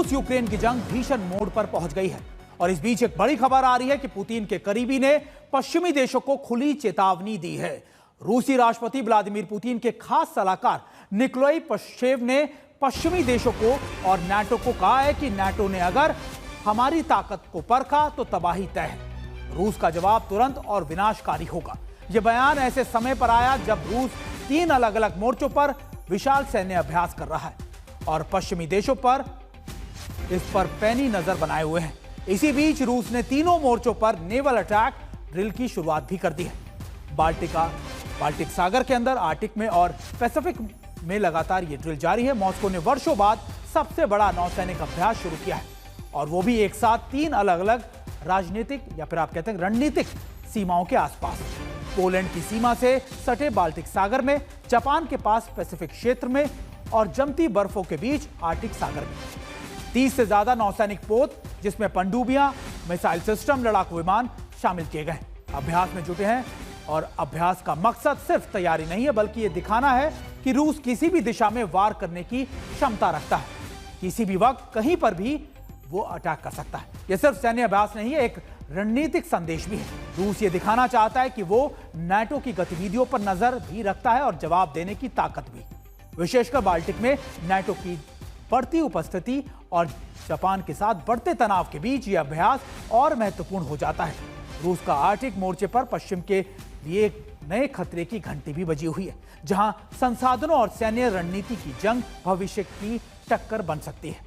रूस यूक्रेन की जंग भीषण मोड़ पर पहुंच गई है और इस बीच एक बड़ी खबर आ रही है कि पुतिन के करीबी ने पश्चिमी देशों को खुली चेतावनी दी है। रूसी राष्ट्रपति व्लादिमीर पुतिन के खास सलाहकार निकोलाई पाशचेव ने पश्चिमी देशों को और नाटो को कहा है कि नाटो ने अगर हमारी ताकत को परखा तो तबाही तय है। रूस का जवाब तुरंत और विनाशकारी होगा। यह बयान ऐसे समय पर आया जब रूस 3 अलग अलग मोर्चों पर विशाल सैन्य अभ्यास कर रहा है और पश्चिमी देशों पर इस पर पैनी नजर बनाए हुए हैं। इसी बीच रूस ने तीनों मोर्चों पर नेवल अटैक ड्रिल की शुरुआत भी कर दी है। बाल्टिक सागर के अंदर, आर्टिक में और पैसिफिक में लगातार ये ड्रिल जारी है। मॉस्को ने वर्षों बाद सबसे बड़ा नौसैनिक अभ्यास शुरू किया है और वो भी एक साथ 3 अलग अलग राजनीतिक या फिर आप कहते हैं रणनीतिक सीमाओं के आसपास। पोलैंड की सीमा से सटे बाल्टिक सागर में, जापान के पास पैसिफिक क्षेत्र में और जमती बर्फों के बीच आर्टिक सागर में 30 से ज्यादा नौसैनिक पोत, जिसमें पनडुब्बियां, मिसाइल सिस्टम, लड़ाकू विमान शामिल किए गए अभ्यास में जुटे हैं। और अभ्यास का मकसद सिर्फ तैयारी नहीं है, बल्कि यह दिखाना है कि रूस किसी भी दिशा में वार करने की क्षमता रखता है। किसी भी वक्त कहीं पर भी वो अटैक कर सकता है। यह सिर्फ सैन्य अभ्यास नहीं है, एक रणनीतिक संदेश भी है। रूस ये दिखाना चाहता है कि वो नाटो की गतिविधियों पर नजर भी रखता है और जवाब देने की ताकत भी। विशेषकर बाल्टिक में नाटो की बढ़ती उपस्थिति और जापान के साथ बढ़ते तनाव के बीच यह अभ्यास और महत्वपूर्ण हो जाता है। रूस का आर्टिक मोर्चे पर पश्चिम के लिए एक नए खतरे की घंटी भी बजी हुई है, जहां संसाधनों और सैन्य रणनीति की जंग भविष्य की टक्कर बन सकती है।